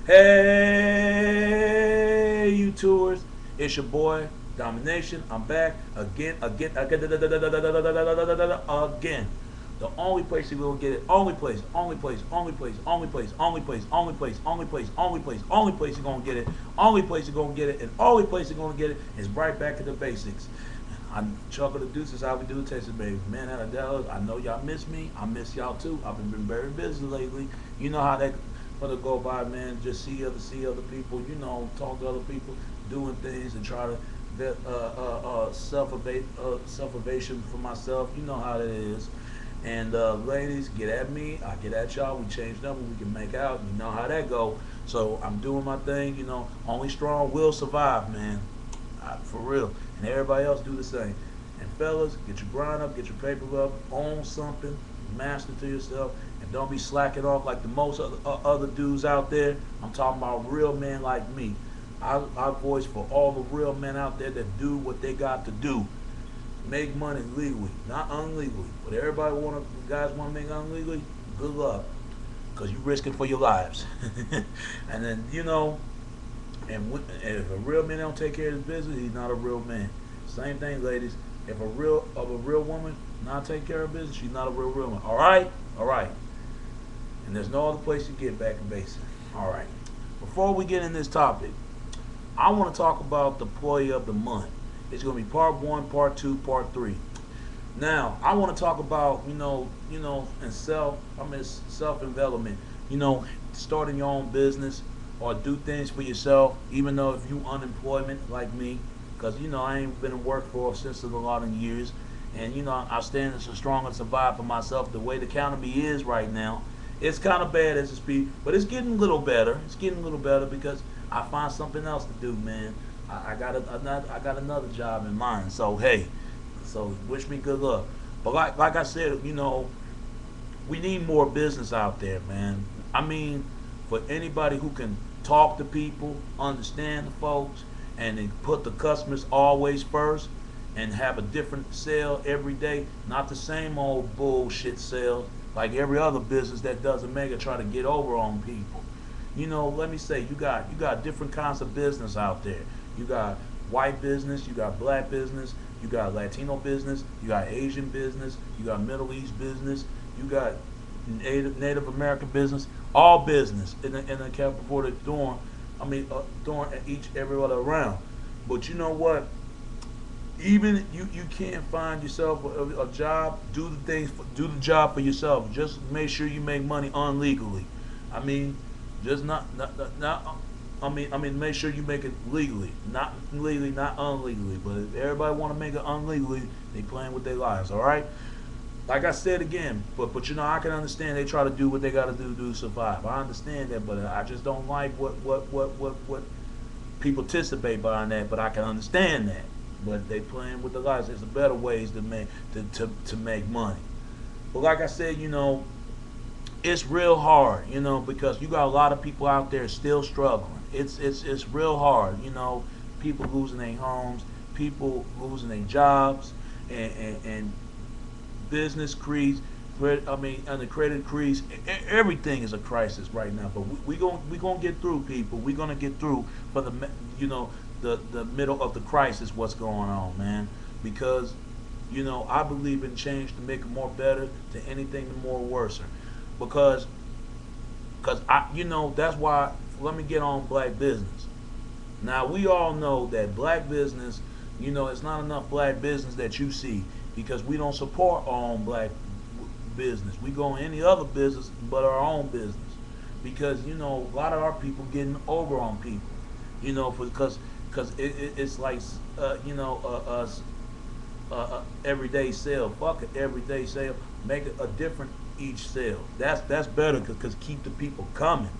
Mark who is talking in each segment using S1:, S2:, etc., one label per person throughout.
S1: Hey, you tours. It's your boy, Domination. I'm back again. The only place you will get it, only place, only place, only place, only place, only place, only place, only place, only place, only place you're gonna get it, only place you're gonna get it, and only place you're gonna get it is right back to the basics. I'm Chuckle the Deuce is how we do it, Texas baby. Man out of Dallas, I know y'all miss me. I miss y'all too. I've been very busy lately. You know how that gonna go by, man. Just see other people. You know, talk to other people, doing things and try to get self evasion for myself. You know how that is. And ladies, get at me. I get at y'all. We change numbers. We can make out. You know how that go. So I'm doing my thing. You know, only strong will survive, man. For real. And everybody else do the same. And fellas, get your grind up, get your paper up, own something, master to yourself, and don't be slacking off like the most other dudes out there. I'm talking about real men like me. I voice for all the real men out there that do what they got to do. Make money legally, not unlegally. But everybody guys want to make unlegally. Good luck, cause you risking for your lives. And then if a real man don't take care of his business, he's not a real man. Same thing, ladies. If a real woman not take care of business, she's not a real woman. All right, all right. And there's no other place to get back to basics. All right. Before we get in this topic, I want to talk about the employee of the month. It's going to be part one, part two, part three. Now, I want to talk about and self development. Starting your own business or do things for yourself, even though if you unemployment like me, because I ain't been in workforce since a lot of years, and I stand as a strong and survive for myself. The way the economy is right now, it's kind of bad as it speak, but it's getting a little better. It's getting a little better because I find something else to do, man. I got another job in mind. So hey, so wish me good luck. But like I said, we need more business out there, man. I mean, for anybody who can talk to people, understand the folks, and then put the customers always first, and have a different sale every day, not the same old bullshit sales like every other business that doesn't make it try to get over on people. Let me say, you got different kinds of business out there. You got white business, you got black business, you got Latino business, you got Asian business, you got Middle East business, you got Native American business, all business in the camp before the dorm. During every other round. But you know what? Even you can't find yourself a job. Do the job for yourself. Just make sure you make money unlegally. I mean, just not. Make sure you make it legally, not legally, not unlegally. But if everybody want to make it unlegally, they playing with their lives. All right. Like I said again, but I can understand they try to do what they got to do to survive. I understand that, but I just don't like what people anticipate behind that. But I can understand that. But they playing with the lives. There's better ways to make money. But like I said, it's real hard, because you got a lot of people out there still struggling. It's real hard, people losing their homes, people losing their jobs, and business crease. And the credit crease. Everything is a crisis right now. But we gonna get through, people. We gonna get through for the middle of the crisis. What's going on, man? Because I believe in change to make it more better to anything to more worser. Because that's why. Let me get on black business. Now we all know that black business, it's not enough black business that you see because we don't support our own black business. We go in any other business but our own business because a lot of our people getting over on people. Because it's like everyday sale. Fuck an everyday sale. Make it a different each sale. That's better because keep the people coming,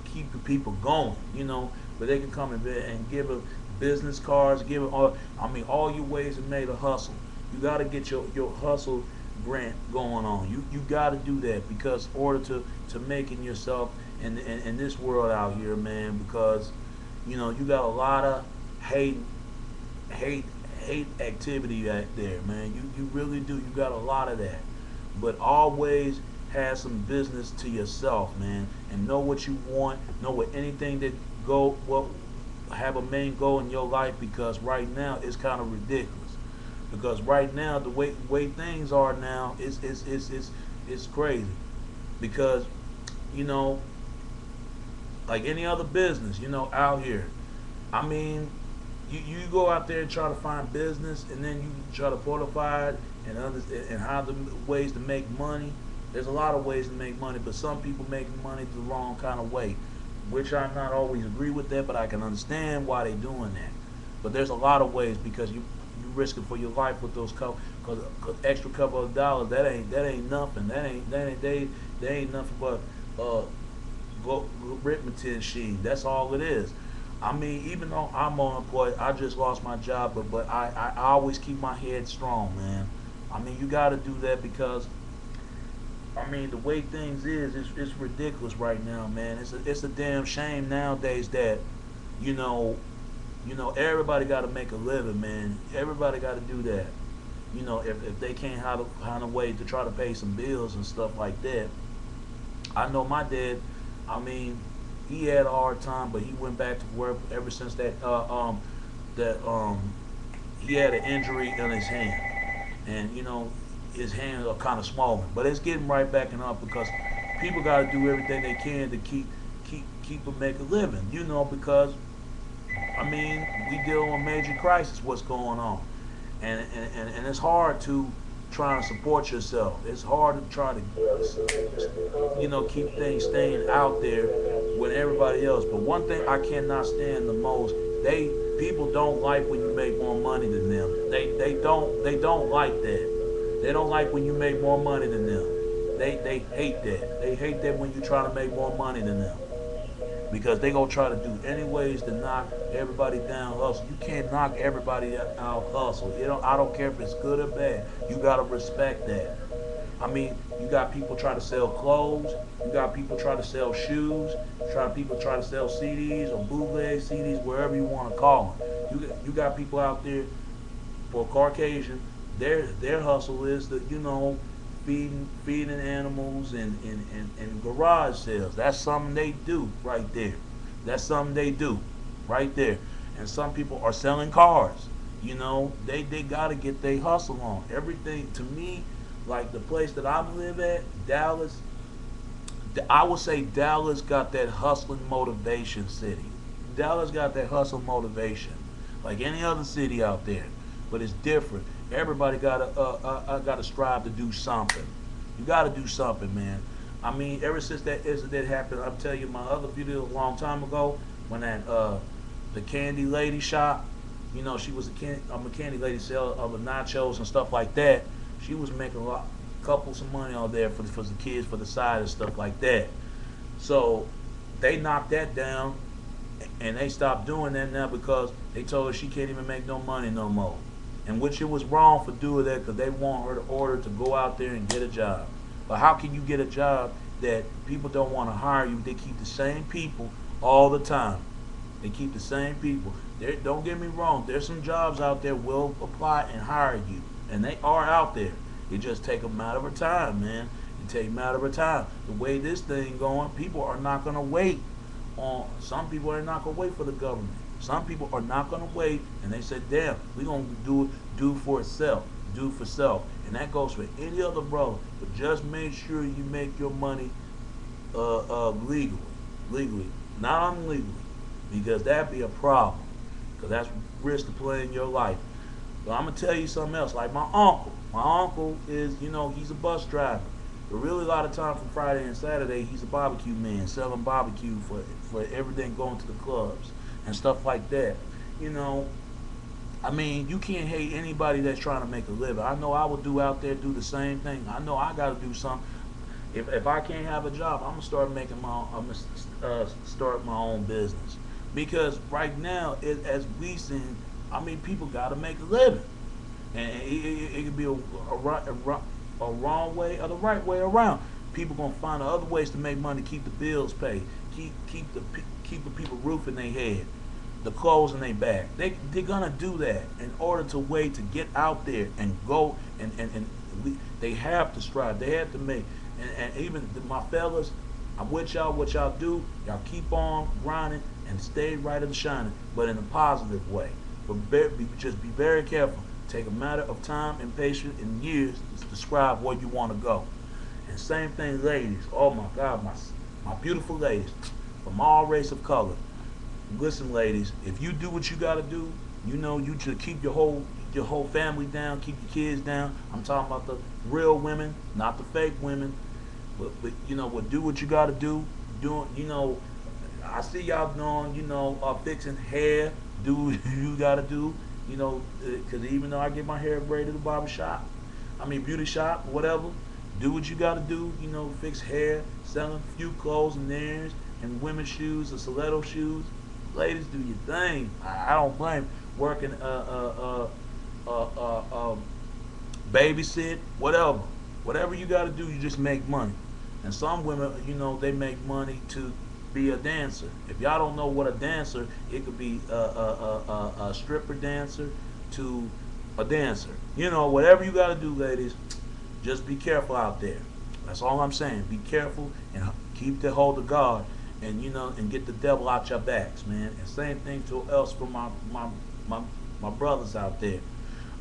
S1: keep the people going. But they can come and give a business cards, give it all your ways to make a hustle. You got to get your hustle grant going on. You got to do that because in order to making yourself in this world out here, man. Because you got a lot of hate activity out there, man. You really do. You got a lot of that. But always have some business to yourself, man, and know what you want, know what anything that go what have a main goal in your life, because right now it's kind of ridiculous. Because right now the way things are now is crazy. Because you know, like any other business, out here. I mean, you go out there and try to find business, and then you try to fortify it and how the ways to make money. There's a lot of ways to make money, but some people make money the wrong kind of way, which I not always agree with that, but I can understand why they're doing that. But there's a lot of ways, because you risking for your life with those couple, cause extra couple of dollars, that ain't nothing. That ain't nothing but arithmetic sheet. That's all it is. I mean, even though I'm unemployed, I just lost my job, but I always keep my head strong, man. I mean, you got to do that, because I mean, the way things is, it's ridiculous right now, man. It's a damn shame nowadays that, you know, everybody got to make a living, man. Everybody got to do that. If they can't find a way to try to pay some bills and stuff like that. I know my dad. I mean, he had a hard time, but he went back to work ever since that he had an injury in his hand, and his hands are kind of swollen, but it's getting right back and up, because people got to do everything they can to keep them make a living. Because I mean, we deal with major crisis. What's going on, and it's hard to try to support yourself. It's hard to try to keep things staying out there with everybody else. But one thing I cannot stand the most, people don't like when you make more money than them. They don't like that. They don't like when you make more money than them. They hate that. They hate that when you try to make more money than them. Because they gonna try to do any ways to knock everybody down hustle. You can't knock everybody out hustle. I don't care if it's good or bad. You gotta respect that. I mean, you got people try to sell clothes. You got people try to sell shoes. People try to sell CDs or bootleg CDs, wherever you want to call them. You got people out there, for Caucasian, their hustle is that feeding animals and garage sales. That's something they do right there. That's something they do right there. And some people are selling cars. They gotta get their hustle on. Everything to me, like the place that I live at, Dallas. I would say Dallas got that hustling motivation city. Dallas got that hustle motivation, like any other city out there, but it's different. Everybody gotta strive to do something. You gotta do something, man. I mean, ever since that incident happened, I'm telling you, my other video a long time ago, when that the candy lady shop, she was a candy lady, sell of the nachos and stuff like that. She was making some money on there for the kids, for the side and stuff like that. So they knocked that down, and they stopped doing that now, because they told her she can't even make no money no more. And which it was wrong for doing that, because they want her to order to go out there and get a job. But how can you get a job that people don't want to hire you? They keep the same people all the time. They keep the same people. Don't get me wrong. There's some jobs out there will apply and hire you, and they are out there. It just take a matter of time, man. It take a matter of time. The way this thing going, people are not gonna wait on. Some people are not gonna wait for the government. Some people are not gonna wait, and they said, "Damn, we gonna do for itself, do for self," and that goes for any other brother. But just make sure you make your money legally, not illegally, because that'd be a problem. Because that's risk to play in your life. But I'm gonna tell you something else. Like my uncle. My uncle is, he's a bus driver. But really, a lot of time from Friday and Saturday, he's a barbecue man, selling barbecue for everything going to the clubs and stuff like that. I mean, you can't hate anybody that's trying to make a living. I know I would do the same thing. I know I got to do something. If I can't have a job, I'm gonna start my own business, because right now, as we seen, I mean, people got to make a living, and it could be a wrong way or the right way around. People gonna find other ways to make money, keep the bills paid, keep the people roof in their head, the clothes in their back. They're gonna do that in order to get out there and go and they have to strive. They have to make. and even my fellas, I'm with y'all. What y'all do, y'all keep on grinding and stay right and shining, but in a positive way. But just be very careful. Take a matter of time and patience and years to describe where you want to go. And same thing, ladies. Oh my God, my beautiful ladies from all race of color. Listen, ladies, if you do what you got to do, you know you should keep your whole family down, keep your kids down. I'm talking about the real women, not the fake women. But you know, do what you got to do. Doing, you know, I see y'all doing, you know, fixing hair. Do what you got to do. You know, because even though I get my hair braided at the barber shop, I mean beauty shop, whatever. Do what you got to do. You know, fix hair, selling a few clothes and theirs, and women's shoes, the stiletto shoes. Ladies, do your thing. I don't blame working babysit, whatever you got to do. You just make money. And some women, you know, they make money to be a dancer. If y'all don't know what a dancer, it could be a stripper dancer to a dancer. You know, whatever you got to do, ladies, just be careful out there. That's all I'm saying. Be careful and keep the hold of God, and you know, and get the devil out your backs, man. And same thing to else for my brothers out there.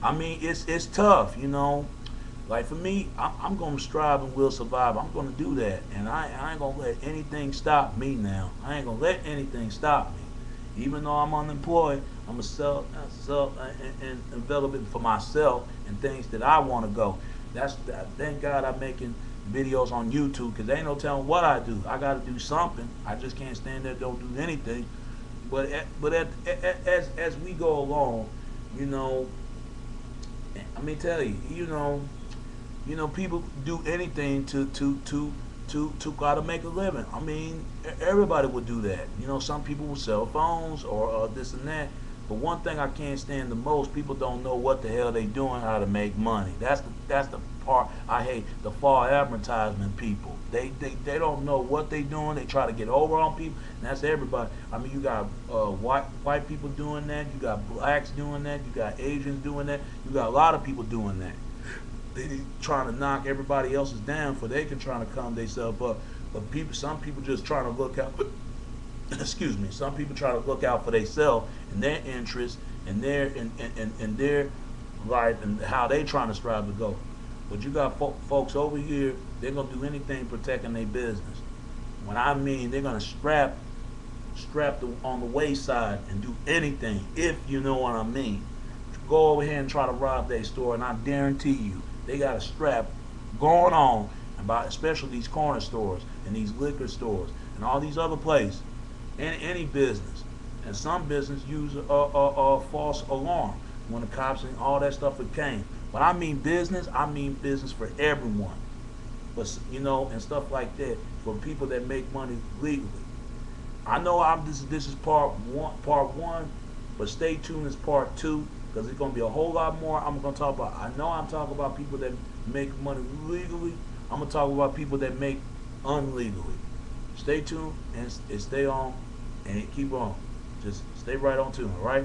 S1: I mean, it's tough, you know. Like for me, I'm gonna strive and will survive. I'm gonna do that, and I ain't gonna let anything stop me now. I ain't gonna let anything stop me. Even though I'm unemployed, I'm gonna sell and develop it for myself and things that I want to go. Thank God I'm making videos on YouTube, because there ain't no telling what I do. I got to do something. I just can't stand there, don't do anything. But as we go along, you know, I mean, tell you, you know, people do anything to gotta make a living. I mean, everybody would do that. You know, some people will sell phones or this and that. But one thing I can't stand the most, people don't know what the hell they doing, how to make money. That's the part I hate. The false advertisement people. They don't know what they doing. They try to get over on people, and that's everybody. I mean, you got white people doing that. You got blacks doing that. You got Asians doing that. You got a lot of people doing that. They trying to knock everybody else's down for they can try to come themselves up. But some people just trying to look out. Excuse me. Some people try to look out for themselves and their interests and their life and how they trying to strive to go. But you got folks over here, they're gonna do anything protecting their business. When I mean they're gonna strap on the wayside and do anything, if you know what I mean. Go over here and try to rob their store, and I guarantee you, they got a strap going on about, especially these corner stores and these liquor stores and all these other places, any business. And some business use a false alarm when the cops and all that stuff came. When I mean business for everyone. But you know, and stuff like that for people that make money legally. I know this is part one, but stay tuned as part two, because it's gonna be a whole lot more I'm gonna talk about. I know I'm talking about people that make money legally. I'm gonna talk about people that make unlegally. Stay tuned and stay on and keep on. Just stay right on tune, all right?